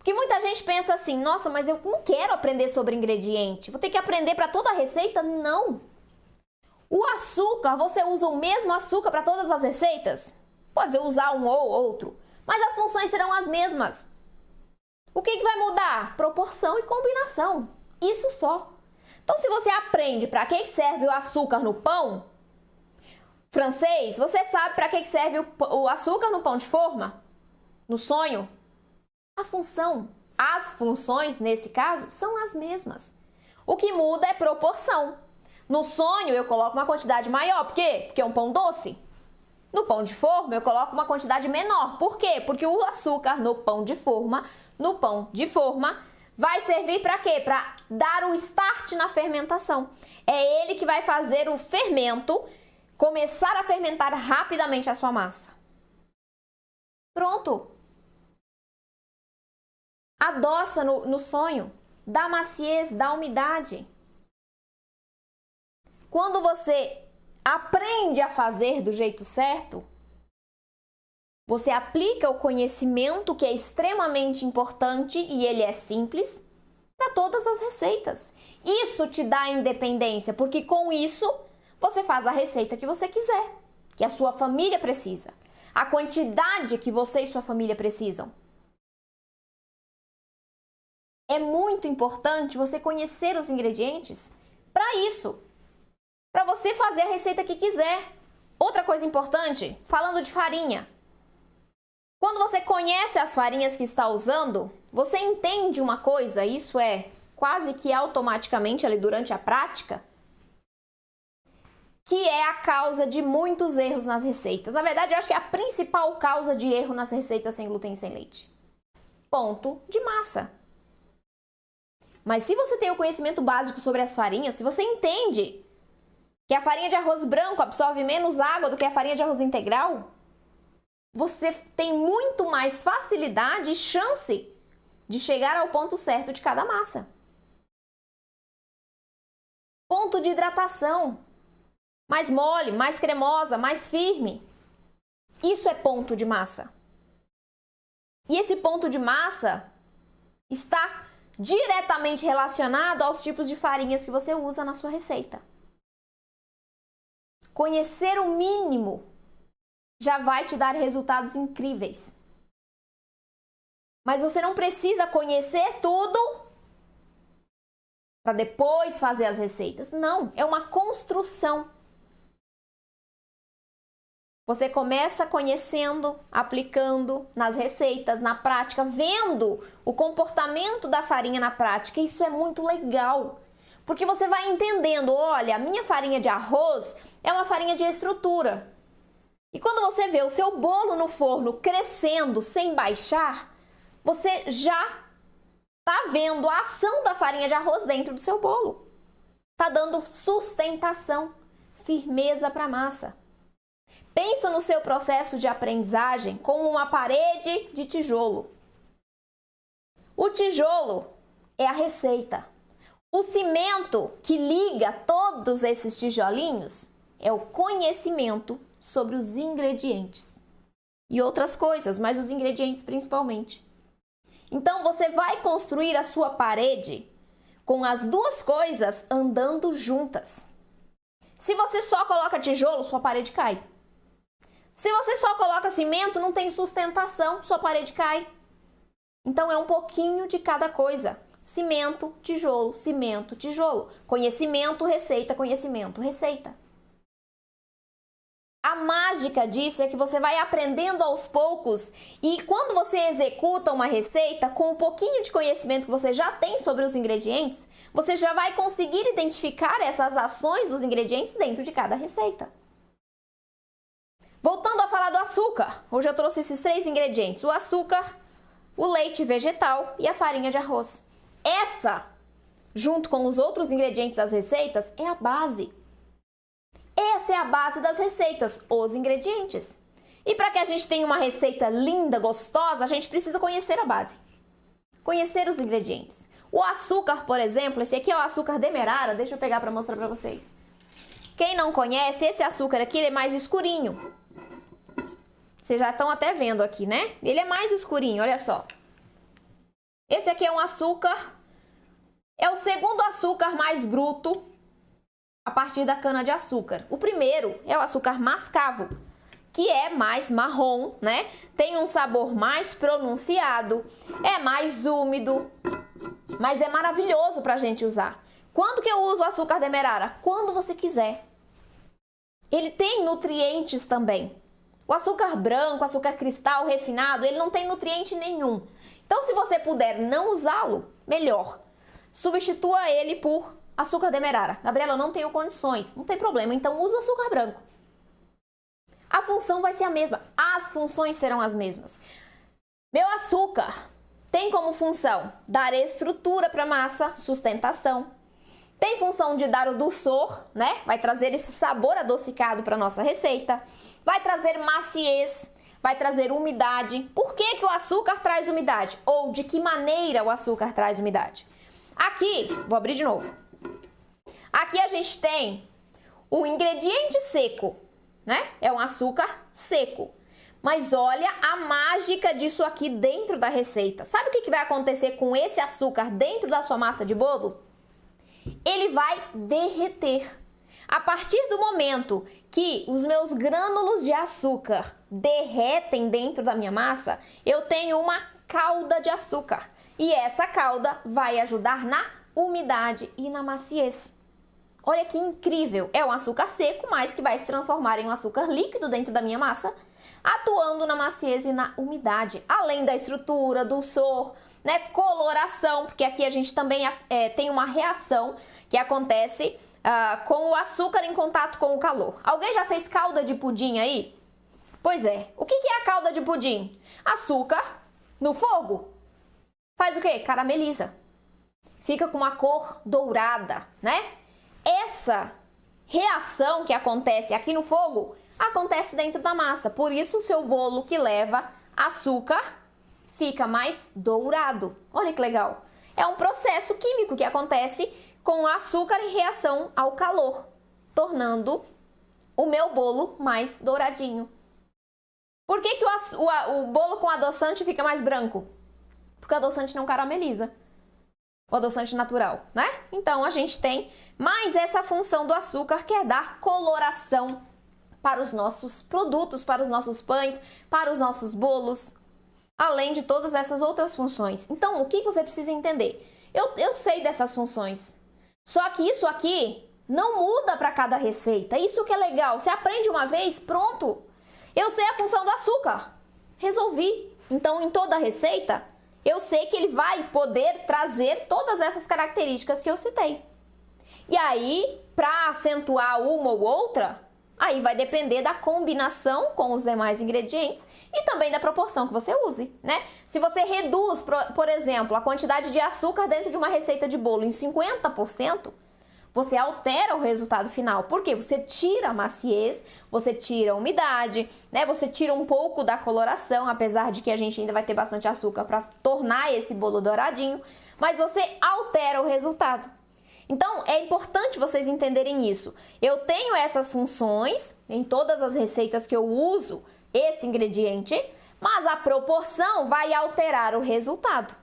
Porque muita gente pensa assim, nossa, mas eu não quero aprender sobre ingrediente, vou ter que aprender para toda a receita? Não. O açúcar, você usa o mesmo açúcar para todas as receitas? Pode usar um ou outro, mas as funções serão as mesmas. O que vai mudar? Proporção e combinação. Isso só. Então, se você aprende para que serve o açúcar no pão francês, você sabe para que serve o açúcar no pão de forma? No sonho? As funções, nesse caso, são as mesmas. O que muda é proporção. No sonho, eu coloco uma quantidade maior. Por quê? Porque é um pão doce. No pão de forma, eu coloco uma quantidade menor. Por quê? Porque o açúcar no pão de forma, vai servir para quê? Para dar o start na fermentação. É ele que vai fazer o fermento começar a fermentar rapidamente a sua massa. Pronto. Adoça no sonho, dá maciez, dá umidade. Quando você aprende a fazer do jeito certo, você aplica o conhecimento que é extremamente importante e ele é simples para todas as receitas. Isso te dá independência, porque com isso você faz a receita que você quiser, que a sua família precisa, a quantidade que você e sua família precisam. É muito importante você conhecer os ingredientes para isso, para você fazer a receita que quiser. Outra coisa importante, falando de farinha. Quando você conhece as farinhas que está usando, você entende uma coisa, isso é quase que automaticamente ali durante a prática, que é a causa de muitos erros nas receitas. Na verdade, eu acho que é a principal causa de erro nas receitas sem glúten e sem leite. Ponto de massa. Mas se você tem o conhecimento básico sobre as farinhas, se você entende que a farinha de arroz branco absorve menos água do que a farinha de arroz integral, você tem muito mais facilidade e chance de chegar ao ponto certo de cada massa. Ponto de hidratação. Mais mole, mais cremosa, mais firme. Isso é ponto de massa. E esse ponto de massa está diretamente relacionado aos tipos de farinhas que você usa na sua receita. Conhecer o mínimo já vai te dar resultados incríveis. Mas você não precisa conhecer tudo para depois fazer as receitas. Não, é uma construção. Você começa conhecendo, aplicando nas receitas, na prática, vendo o comportamento da farinha na prática. Isso é muito legal, porque você vai entendendo, olha, a minha farinha de arroz é uma farinha de estrutura. E quando você vê o seu bolo no forno crescendo sem baixar, você já está vendo a ação da farinha de arroz dentro do seu bolo. Está dando sustentação, firmeza para a massa. Pensa no seu processo de aprendizagem como uma parede de tijolo. O tijolo é a receita. O cimento que liga todos esses tijolinhos é o conhecimento sobre os ingredientes. E outras coisas, mas os ingredientes principalmente. Então você vai construir a sua parede com as duas coisas andando juntas. Se você só coloca tijolo, sua parede cai. Se você só coloca cimento, não tem sustentação, sua parede cai. Então é um pouquinho de cada coisa. Cimento, tijolo, cimento, tijolo. Conhecimento, receita, conhecimento, receita. A mágica disso é que você vai aprendendo aos poucos e quando você executa uma receita com um pouquinho de conhecimento que você já tem sobre os ingredientes, você já vai conseguir identificar essas ações dos ingredientes dentro de cada receita. Voltando a falar do açúcar, hoje eu trouxe esses 3 ingredientes, o açúcar, o leite vegetal e a farinha de arroz. Essa, junto com os outros ingredientes das receitas, é a base. Essa é a base das receitas, os ingredientes. E para que a gente tenha uma receita linda, gostosa, a gente precisa conhecer a base. Conhecer os ingredientes. O açúcar, por exemplo, esse aqui é o açúcar demerara, deixa eu pegar para mostrar para vocês. Quem não conhece, esse açúcar aqui ele é mais escurinho. Vocês já estão até vendo aqui, né? Ele é mais escurinho, olha só. Esse aqui é um açúcar, é o segundo açúcar mais bruto a partir da cana-de-açúcar. O primeiro é o açúcar mascavo, que é mais marrom, né? Tem um sabor mais pronunciado, é mais úmido, mas é maravilhoso para a gente usar. Quando que eu uso o açúcar demerara? Quando você quiser. Ele tem nutrientes também. O açúcar branco, açúcar cristal, refinado, ele não tem nutriente nenhum. Então, se você puder não usá-lo, melhor. Substitua ele por açúcar demerara. Gabriela, eu não tenho condições. Não tem problema, então usa o açúcar branco. A função vai ser a mesma. As funções serão as mesmas. Meu açúcar tem como função dar estrutura para a massa, sustentação. Tem função de dar o dulçor, né? Vai trazer esse sabor adocicado para a nossa receita. Vai trazer maciez, vai trazer umidade. Por que que o açúcar traz umidade? Ou de que maneira o açúcar traz umidade? Aqui, vou abrir de novo. Aqui a gente tem o ingrediente seco, né? É um açúcar seco. Mas olha a mágica disso aqui dentro da receita. Sabe o que vai acontecer com esse açúcar dentro da sua massa de bolo? Ele vai derreter. A partir do momento que os meus grânulos de açúcar derretem dentro da minha massa, eu tenho uma calda de açúcar. E essa calda vai ajudar na umidade e na maciez. Olha que incrível! É um açúcar seco, mas que vai se transformar em um açúcar líquido dentro da minha massa, atuando na maciez e na umidade, além da estrutura, dulçor, né, coloração, porque aqui a gente também tem uma reação que acontece com o açúcar em contato com o calor. Alguém já fez calda de pudim aí? Pois é. O que é a calda de pudim? Açúcar no fogo. Faz o quê? Carameliza. Fica com uma cor dourada, né? Essa reação que acontece aqui no fogo acontece dentro da massa. Por isso o seu bolo que leva açúcar fica mais dourado. Olha que legal. É um processo químico que acontece com o açúcar em reação ao calor, tornando o meu bolo mais douradinho. Por que o bolo com adoçante fica mais branco? Porque o adoçante não carameliza. O adoçante natural, né? Então, a gente tem mais essa função do açúcar, que é dar coloração para os nossos produtos, para os nossos pães, para os nossos bolos, além de todas essas outras funções. Então, o que você precisa entender? Eu sei dessas funções, só que isso aqui não muda para cada receita. Isso que é legal. Você aprende uma vez, pronto. Eu sei a função do açúcar. Resolvi. Então, em toda receita, eu sei que ele vai poder trazer todas essas características que eu citei. E aí, para acentuar uma ou outra, aí vai depender da combinação com os demais ingredientes e também da proporção que você use, né? Se você reduz, por exemplo, a quantidade de açúcar dentro de uma receita de bolo em 50%, você altera o resultado final. Por quê? Você tira a maciez, você tira a umidade, né? Você tira um pouco da coloração, apesar de que a gente ainda vai ter bastante açúcar para tornar esse bolo douradinho, mas você altera o resultado. Então, é importante vocês entenderem isso. Eu tenho essas funções em todas as receitas que eu uso esse ingrediente, mas a proporção vai alterar o resultado.